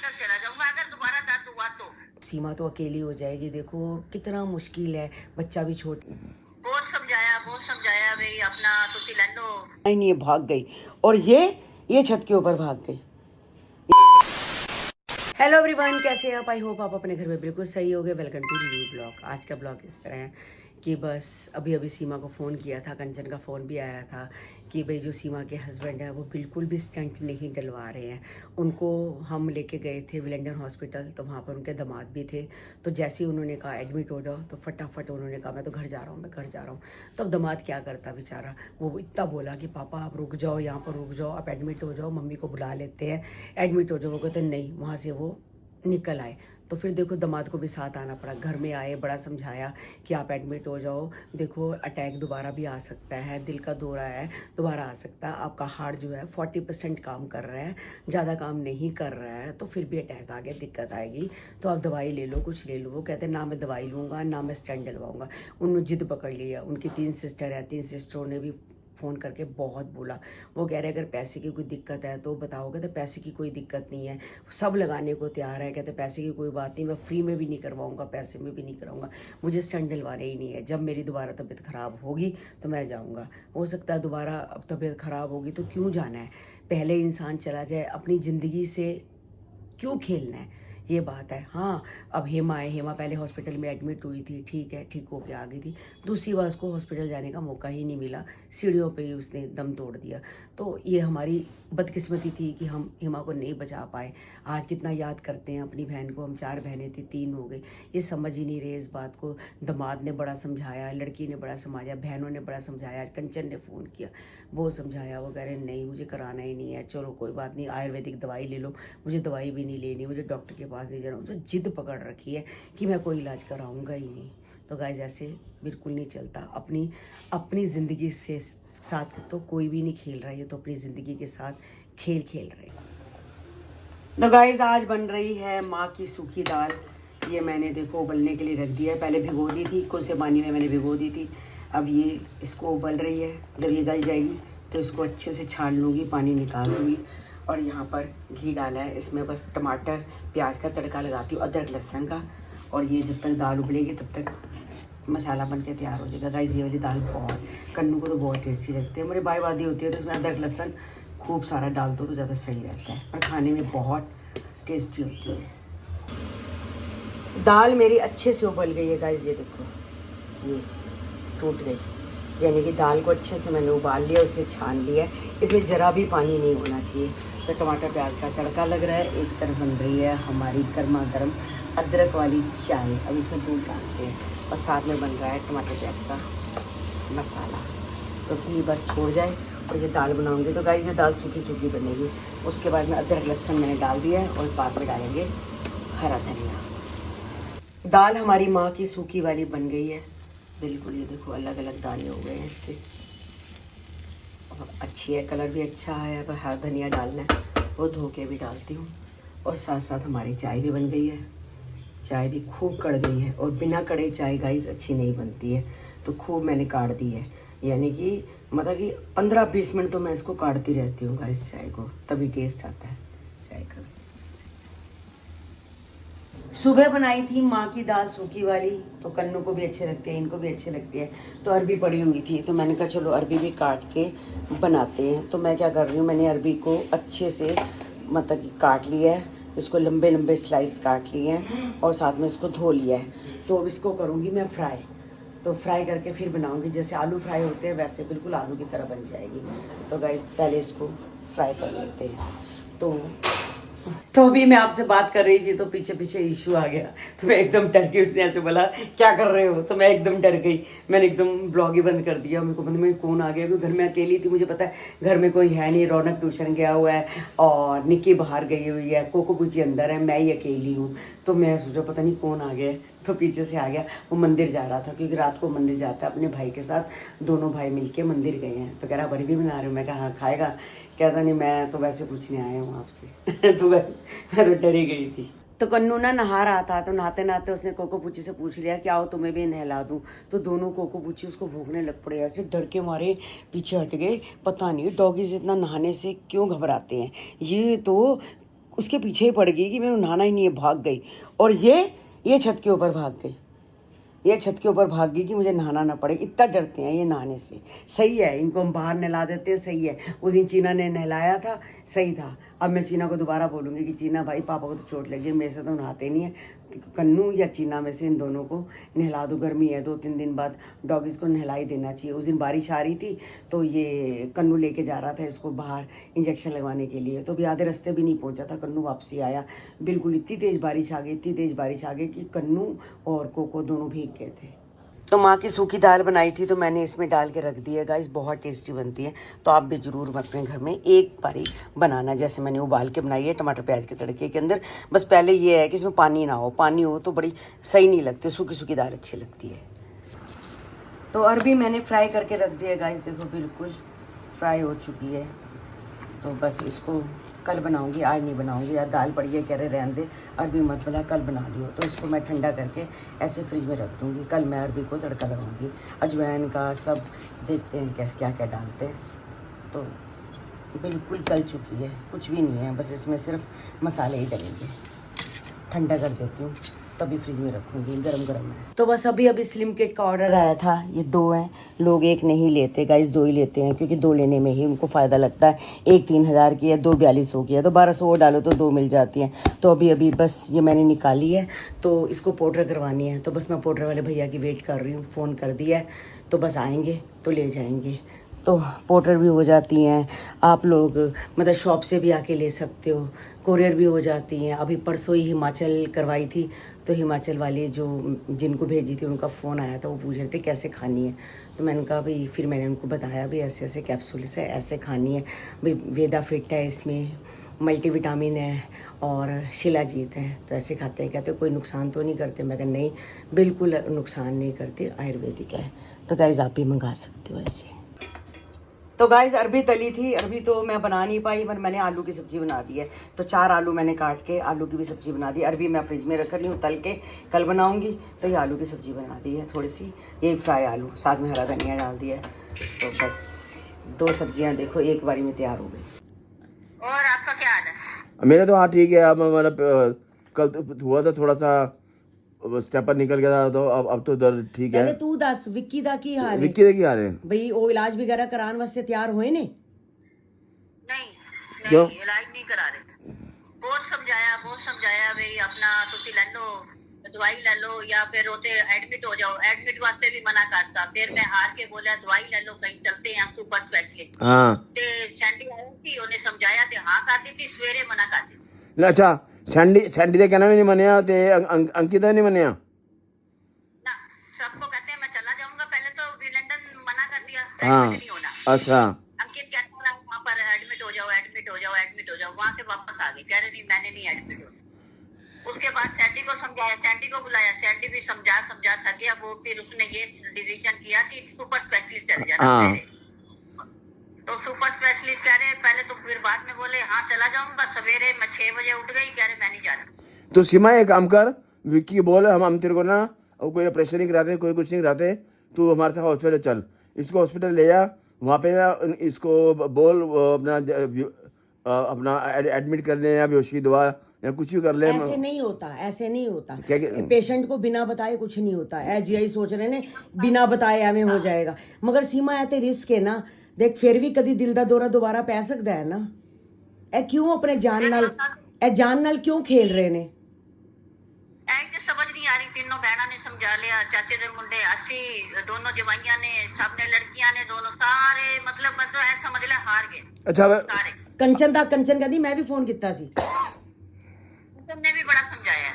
Hospital चला जाऊंगा अगर दोबारा दर्द हुआ तो। सीमा तो अकेली हो जाएगी, देखो कितना मुश्किल है, बच्चा भी छोटा। बहुत समझाया भाई अपना तुसी लैनो। नहीं, ये भाग गई और ये छत के ऊपर भाग गई। हेलो एवरीवन, कैसे हैं आप? आई होप आप अपने घर में बिल्कुल सही होगे। Welcome to new blog. आज का ब्लॉग इस तरह है कि बस अभी अभी सीमा को फ़ोन किया था, कंचन का फ़ोन भी आया था कि भाई जो सीमा के हस्बैंड हैं वो बिल्कुल भी स्टंट नहीं डलवा रहे हैं। उनको हम लेके गए थे विलेंडर हॉस्पिटल, तो वहाँ पर उनके दामाद भी थे। तो जैसे ही उन्होंने कहा एडमिट हो जाओ, तो फटाफट उन्होंने कहा मैं तो घर जा रहा हूँ, मैं घर जा रहा हूँ। तब दामाद क्या करता बेचारा, वो इतना बोला कि पापा आप रुक जाओ, यहाँ पर रुक जाओ, आप एडमिट हो जाओ, मम्मी को बुला लेते हैं, एडमिट हो जाओ। वो कहते नहीं, वहाँ से वो निकल आए। तो फिर देखो दामाद को भी साथ आना पड़ा, घर में आए, बड़ा समझाया कि आप एडमिट हो जाओ, देखो अटैक दोबारा भी आ सकता है, दिल का दौरा है दोबारा आ सकता है, आपका हार्ट जो है 40% काम कर रहा है, ज़्यादा काम नहीं कर रहा है, तो फिर भी अटैक आ गया दिक्कत आएगी, तो आप दवाई ले लो, कुछ ले लो। वो कहते हैं ना मैं दवाई लूँगा ना मैं स्टेंट डलवाऊँगा। उन्होंने जिद पकड़ लिया। उनकी 3 सिस्टर है, 3 सिस्टरों ने भी फ़ोन करके बहुत बोला। वो कह रहे अगर पैसे की कोई दिक्कत है तो बताओ। कहते पैसे की कोई दिक्कत नहीं है, सब लगाने को तैयार है। कहते पैसे की कोई बात नहीं, मैं फ्री में भी नहीं करवाऊंगा, पैसे में भी नहीं कराऊंगा, मुझे स्टंट डलवाने ही नहीं है। जब मेरी दोबारा तबीयत ख़राब होगी तो मैं जाऊँगा। हो सकता है दोबारा अब तबीयत ख़राब होगी तो क्यों जाना है, पहले इंसान चला जाए, अपनी ज़िंदगी से क्यों खेलना है, ये बात है। हाँ, अब हेमा है, हेमा पहले हॉस्पिटल में एडमिट हुई थी, ठीक है, ठीक होके आ गई थी। दूसरी बार उसको हॉस्पिटल जाने का मौका ही नहीं मिला, सीढ़ियों पे ही उसने दम तोड़ दिया। तो ये हमारी बदकिस्मती थी कि हम हेमा को नहीं बचा पाए। आज कितना याद करते हैं अपनी बहन को, हम 4 बहनें थी, 3 हो गई। ये समझ ही नहीं रहे इस बात को। दामाद ने बड़ा समझाया, लड़की ने बड़ा समझाया, बहनों ने बड़ा समझाया, आज कंचन ने फ़ोन किया, वो समझाया। वो कह रहे नहीं मुझे कराना ही नहीं है, चलो कोई बात नहीं, आयुर्वेदिक दवाई ले लो, मुझे दवाई भी नहीं लेनी, मुझे डॉक्टर के पास नहीं जाना। मुझे जिद पकड़ रखी है कि मैं कोई इलाज कराऊंगा ही नहीं। तो गाइस ऐसे बिल्कुल नहीं चलता। अपनी ज़िंदगी से साथ तो कोई भी नहीं खेल रहा है, ये तो अपनी ज़िंदगी के साथ खेल खेल रहे हैं। तो गाइस आज बन रही है माँ की सूखी दाल। ये मैंने देखो उबलने के लिए रख दिया है, पहले भिगो दी थी, कुछ से पानी में मैंने भिगो दी थी। अब ये इसको उबल रही है, जब ये गल जाएगी तो इसको अच्छे से छान लूँगी, पानी निकाल लूँगी। और यहाँ पर घी डाला है, इसमें बस टमाटर प्याज का तड़का लगाती हूँ, अदरक लहसुन का। और ये जब तक दाल उबलेगी तब तक मसाला बन के तैयार हो जाएगा। गाइस ये वाली दाल बहुत, कन्नू को तो बहुत टेस्टी लगती है। मेरी बाई वादी होती है तो उसमें अदरक लहसुन खूब सारा डाल दो तो ज़्यादा सही रहता है और खाने में बहुत टेस्टी होती है। दाल मेरी अच्छे से उबल गई है गाइस, ये देखो ये टूट गई, यानी कि दाल को अच्छे से मैंने उबाल लिया, उससे छान लिया। इसमें ज़रा भी पानी नहीं होना चाहिए। तो टमाटर प्याज का तड़का लग रहा है, एक तरफ बन रही है हमारी गर्मा गर्म अदरक वाली चाय। अब इसमें दूध डालते हैं और साथ में बन रहा है टमाटर प्याज का मसाला। तो घी बस छोड़ जाए और ये दाल बनाऊंगी। तो गाइस ये दाल सूखी सूखी बनेगी। उसके बाद में अदरक लहसुन मैंने डाल दिया है और बाद में डालेंगे हरा धनिया। दाल हमारी माँ की सूखी वाली बन गई है बिल्कुल। ये देखो अलग अलग दाने हो गए हैं इसके, और अच्छी है, कलर भी अच्छा है। अब हरा धनिया डालना है, वो धो के भी डालती हूँ। और साथ साथ हमारी चाय भी बन गई है, चाय भी खूब कड़ गई है। और बिना कड़े चाय गाइस अच्छी नहीं बनती है, तो खूब मैंने काढ़ दी है, यानी कि मतलब कि 15-20 मिनट तो मैं इसको काढ़ती रहती हूँ गाइस चाय को, तभी टेस्ट आता है चाय का। सुबह बनाई थी माँ की दाल सूखी वाली, तो कन्नू को भी अच्छे लगते हैं, इनको भी अच्छे लगते हैं। तो अरबी पड़ी हुई थी तो मैंने कहा चलो अरबी भी काट के बनाते हैं। तो मैं क्या कर रही हूँ, मैंने अरबी को अच्छे से मतलब कि काट लिया है, इसको लंबे लंबे स्लाइस काट लिए हैं और साथ में इसको धो लिया है। तो अब इसको करूँगी मैं फ्राई। तो फ्राई करके फिर बनाऊँगी, जैसे आलू फ्राई होते हैं वैसे बिल्कुल आलू की तरह बन जाएगी। तो गाइस पहले इसको फ्राई कर लेते हैं। तो अभी मैं आपसे बात कर रही थी तो पीछे पीछे इशू आ गया, तो मैं एकदम डर गई। उसने ऐसे बोला क्या कर रहे हो, तो मैं एकदम डर गई, मैंने एकदम ब्लॉग ही बंद कर दिया। मेरे को बंद में कौन आ गया, क्योंकि घर में अकेली थी, मुझे पता है घर में कोई है नहीं, रौनक ट्यूशन गया हुआ है और निक्की बाहर गई हुई है, कोको पूची अंदर है, मैं ही अकेली हूँ। तो मैं सोचा पता नहीं कौन आ गया, तो पीछे से आ गया। वो मंदिर जा रहा था, क्योंकि रात को मंदिर जाता है अपने भाई के साथ, दोनों भाई मिलके मंदिर गए हैं। तो कह रहा बर्फी बना रहे हो, मैं कहा हाँ खाएगा, कहता नहीं मैं तो वैसे पूछने आया हूँ आपसे। तो मैं तो डरी गई थी। तो कन्नू ना नहा रहा था, तो नहाते नहाते उसने कोको पूची से पूछ लिया क्या हो तुम्हें भी नहला दूं। तो दोनों कोको पूची उसको भोंकने लग पड़े, ऐसे डर के मारे पीछे हट गए। पता नहीं डॉगीज इतना नहाने से क्यों घबराते हैं, ये तो उसके पीछे ही पड़ गई कि मैंने नहाना ही नहीं है, भाग गई। और ये छत के ऊपर भाग गई, ये छत के ऊपर भाग गई कि मुझे नहाना ना पड़े। इतना डरते हैं ये नहाने से। सही है, इनको हम बाहर नहला देते हैं, सही है। उस दिन चीना ने नहलाया था, सही था। अब मैं चीना को दोबारा बोलूँगी कि चीना भाई पापा को तो चोट लगी है, मेरे से तो नहाते नहीं है, कन्नू या चीना में से इन दोनों को नहला दो। गर्मी है, 2-3 दिन बाद डॉगीज़ को नहला ही देना चाहिए। उस दिन बारिश आ रही थी तो ये कन्नू लेके जा रहा था इसको बाहर इंजेक्शन लगवाने के लिए, तो अभी आधे रास्ते भी नहीं पहुंचा था, कन्नू वापसी आया। बिल्कुल इतनी तेज़ बारिश आ गई, इतनी तेज़ बारिश आ गई कि कन्नू और कोको दोनों भीग गए थे। तो माँ की सूखी दाल बनाई थी तो मैंने इसमें डाल के रख दी है गाइस, बहुत टेस्टी बनती है। तो आप भी ज़रूर अपने घर में एक बारी बनाना, जैसे मैंने उबाल के बनाई है टमाटर प्याज के तड़के के अंदर। बस पहले ये है कि इसमें पानी ना हो, पानी हो तो बड़ी सही नहीं लगती, सूखी सूखी दाल अच्छी लगती है। तो अरबी मैंने फ्राई करके रख दी है गाइस, देखो बिल्कुल फ्राई हो चुकी है। तो बस इसको कल बनाऊंगी, आज नहीं बनाऊंगी। यार दाल पड़ी है, कह रहे रहने दे, अरबी मत बना, कल बना लियो। तो इसको मैं ठंडा करके ऐसे फ्रिज में रख दूंगी, कल मैं अरबी को तड़का लगाऊंगी। अजवाइन का सब देखते हैं कैसे क्या क्या डालते हैं। तो बिल्कुल गल चुकी है, कुछ भी नहीं है, बस इसमें सिर्फ मसाले ही डलेंगे। ठंडा कर देती हूँ तभी फ्रिज में रखूँगी, गरम गरम है। तो बस अभी स्लिम किट का ऑर्डर आया था, ये 2 हैं। लोग एक नहीं लेते गाइस, 2 ही लेते हैं, क्योंकि 2 लेने में ही उनको फ़ायदा लगता है। एक 3000 की है, 2 4200 की है, तो 1200 और डालो तो 2 मिल जाती हैं। तो अभी बस ये मैंने निकाली है, तो इसको पाउडर करवानी है। तो बस मैं पाउडर वाले भैया की वेट कर रही हूँ, फ़ोन कर दिया है, तो बस आएंगे तो ले जाएंगे। तो पाउडर भी हो जाती हैं, आप लोग मतलब शॉप से भी आके ले सकते हो, कोरियर भी हो जाती हैं। अभी परसों ही हिमाचल करवाई थी, तो हिमाचल वाले जो जिनको भेजी थी उनका फ़ोन आया था, वो पूछ रहे थे कैसे खानी है। तो मैंने कहा भाई, फिर मैंने उनको बताया भाई ऐसे ऐसे कैप्सूल्स है, ऐसे खानी है भाई। वेदा फिट है, इसमें मल्टीविटामिन है और शिलाजीत है, तो ऐसे खाते हैं। कहते कोई नुकसान तो नहीं करते? मैं कहा नहीं, बिल्कुल नुकसान नहीं करते, आयुर्वेदिक है। तो गाइस आप भी मंगा सकते हो ऐसे। तो गाइस अरबी तली थी, अरबी तो मैं बना नहीं पाई, पर मैंने आलू की सब्ज़ी बना दी है। तो 4 आलू मैंने काट के आलू की भी सब्ज़ी बना दी। अरबी मैं फ्रिज में रख रही हूँ, तल के कल बनाऊंगी। तो ये आलू की सब्ज़ी बना दी है थोड़ी सी, ये फ्राई आलू, साथ में हरा धनिया डाल दिया है। तो बस 2 सब्जियाँ देखो एक बारी में तैयार हो गई। और आपका क्या हाल है? मेरा तो हाँ ठीक है। अब मतलब कल तो हुआ था थोड़ा सा स्टेपर निकल गया था, तो अब तो दर्द ठीक है। पहले तू दस विक्की दा की हाल है? विक्की दे की हाल है भाई वो इलाज वगैरह कराने वास्ते तैयार हुए ने? नहीं क्यों? नहीं, इलाज नहीं करा रहे। बहुत समझाया भाई, अपना तुसी ले लो, दवाई ले लो, या फिर उसे एडमिट हो जाओ। एडमिट वास्ते भी मना करता, फिर मैं हार के बोला दवाई ले लो, कहीं चलते हैं सुपर स्पेशलिस्ट। हाँ ते सैंडी आई थी, उन्हें समझाया ते हाँ कर दी थी, सवेरे मना कर दी। अच्छा, सैंडी दे कहना भी नहीं मनिया ते अंकिता नहीं मनिया ना, सबको कहते हैं मैं चला जाऊंगा, पहले तो लंदन मना कर दिया, हाँ एडमिट नहीं होना। अच्छा अंकित कहता रहा वहाँ पर एडमिट हो जाओ, वहाँ से वापस आ गई, कह रहे नहीं मैंने नहीं एडमिट हो। उसके बाद सैंडी को समझाया, सैंडी को बुलाया, सैंडी भी समझा थक गया वो। फिर उसने ये डिसीजन किया कि सुपर स्पेशलिस्ट चले जाना। हाँ। तो सुपर स्पेशलिस्ट कह रहे पहले, तो फिर बाद में बोले हाँ चला जाऊंगा। सवेरे मैं 6 बजे उठ गई, कह रहे मैं नहीं जा रहा। तो सीमा एक काम कर, विक्की बोल हम तेरे को ना कोई ऑपरेशन नहीं कराते, कोई कुछ नहीं कराते, तू हमारे साथ हॉस्पिटल चल, इसको हॉस्पिटल ले जा, वहाँ पे ना इसको बोल अपना एडमिट कर ले या बेहोशी की दवा या कुछ भी कर ले। ऐसे नहीं होता, ऐसे नहीं होता। क्या पेशेंट को बिना बताए कुछ नहीं होता। यही सोच रहे ने बिना बताए हमें हो जाएगा, मगर सीमा ऐसे रिस्क है ना। देख फिर भी कभी दिल दा दौरा दोबारा पै सकता है ना। ए क्यों अपने जान नाल क्यों खेल रहे ने? समझ नहीं आ रही। तीनों बहना ने समझा लिया, चाचे दे मुंडे, असी दोनों जवाइयां ने, सबने लड़कियां ने, दोनों सारे मतलब ऐ समझ ले हार गए। अच्छा सारे कंचन कहती मैं भी फोन किया सी, तुमने भी बड़ा समझाया है।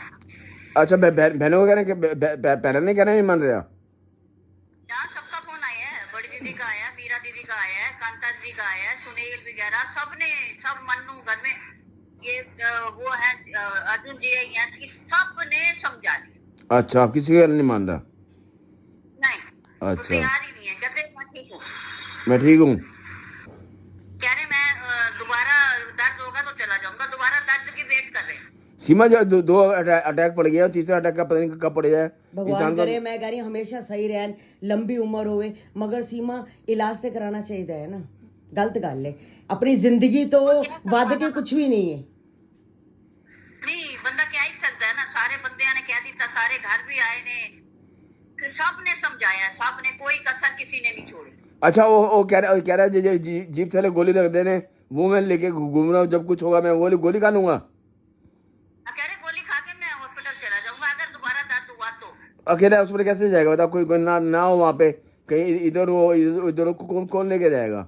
अच्छा बहनों का कहना पैरन नहीं कहना नहीं मान रहा। यहाँ सबका फोन आया है, बड़ी दीदी का आया, मीरा दीदी का आया है, कांता दीदी का आया है, सुनील वगैरह सबने, सब मन्नू घर में ये वो है अर्जुन जी है, सबने समझा दिया। अच्छा, किसी का नहीं मान रहा? नहीं, अच्छा, तो तैयार ही नहीं है। कहते मैं ठीक हूँ, मैं ठीक हूँ, कह रहे मैं दोबारा दर्द होगा तो चला जाऊंगा, दोबारा दर्द की वेट कर रहे हैं। सीमा जो 2 अटैक पड़ गया, तीसरा अटैक का पता नहीं कब पड़ जाए। भगवान करे मैं कह रही हमेशा सही रहन, लंबी उम्र होवे, मगर सीमा इलाज तो कराना चाहिए है ना। गलत गल है, अपनी जिंदगी तो वध के कुछ भी नहीं है। सारे घर भी आए ने, फिर सबने समझाया, सबने, कोई कसर किसी ने नहीं छोड़ी। अच्छा वो कह रहा है जीप थले गोली रख देने, वो मैं लेके घूम रहा हूँ, जब कुछ होगा मैं वो गोली खा लूंगा। कह रहे गोली खा के मैं हॉस्पिटल चला जाऊंगा अगर दोबारा दर्द हुआ तो। अकेला हॉस्पिटल कैसे जाएगा बता, कोई ना हो वहाँ पे, कहीं इधर हो इधर को कौन लेके जाएगा?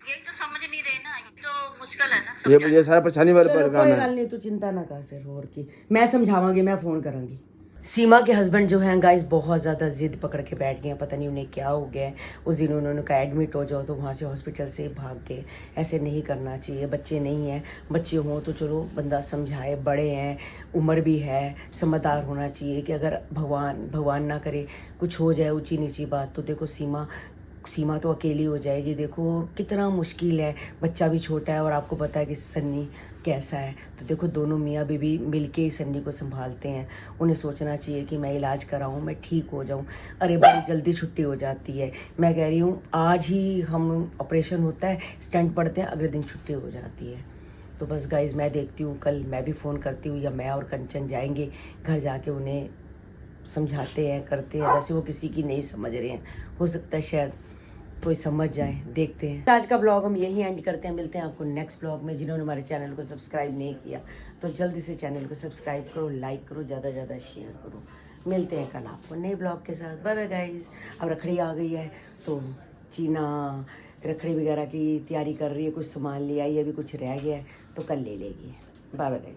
यही तो समझ नहीं रहे ना, ये तो मुश्किल है ना। ये सारा परेशानी वाला चलो काम कोई है। गल नहीं, तू चिंता ना कर फिर, और की मैं समझावांगी, मैं फोन करांगी। सीमा के हस्बैंड जो हैं गाइस बहुत ज़्यादा जिद पकड़ के बैठ गए हैं, पता नहीं उन्हें क्या हो गया है। उस दिन उन्होंने कहा एडमिट हो जाओ, तो वहाँ से हॉस्पिटल से भाग गए। ऐसे नहीं करना चाहिए, बच्चे नहीं हैं, बच्चे हों तो चलो बंदा समझाए, बड़े हैं, उम्र भी है, समझदार होना चाहिए कि अगर भगवान ना करे कुछ हो जाए ऊंची नीची बात, तो देखो सीमा तो अकेली हो जाएगी। देखो कितना मुश्किल है, बच्चा भी छोटा है और आपको पता है कि सन्नी कैसा है। तो देखो दोनों मियाँ बीवी मिलके ही सन्नी को संभालते हैं। उन्हें सोचना चाहिए कि मैं इलाज कराऊं, मैं ठीक हो जाऊं। अरे बड़ी जल्दी छुट्टी हो जाती है, मैं कह रही हूँ आज ही हम ऑपरेशन होता है, स्टंट पड़ते हैं, अगले दिन छुट्टी हो जाती है। तो बस गाइज मैं देखती हूँ, कल मैं भी फ़ोन करती हूँ, या मैं और कंचन जाएंगे घर, जाके उन्हें समझाते हैं, करते हैं। वैसे वो किसी की नहीं समझ रहे हैं, हो सकता है शायद कोई समझ जाए, देखते हैं। आज का ब्लॉग हम यही एंड करते हैं, मिलते हैं आपको नेक्स्ट ब्लॉग में। जिन्होंने हमारे चैनल को सब्सक्राइब नहीं किया तो जल्दी से चैनल को सब्सक्राइब करो, लाइक करो, ज़्यादा से ज़्यादा शेयर करो। मिलते हैं कल आपको नए ब्लॉग के साथ। Bye bye guys. अब रखड़ी आ गई है तो चीना रखड़ी वगैरह की तैयारी कर रही है, कुछ सामान ले आई, अभी कुछ रह गया है तो कल ले लेगी। Bye bye guys.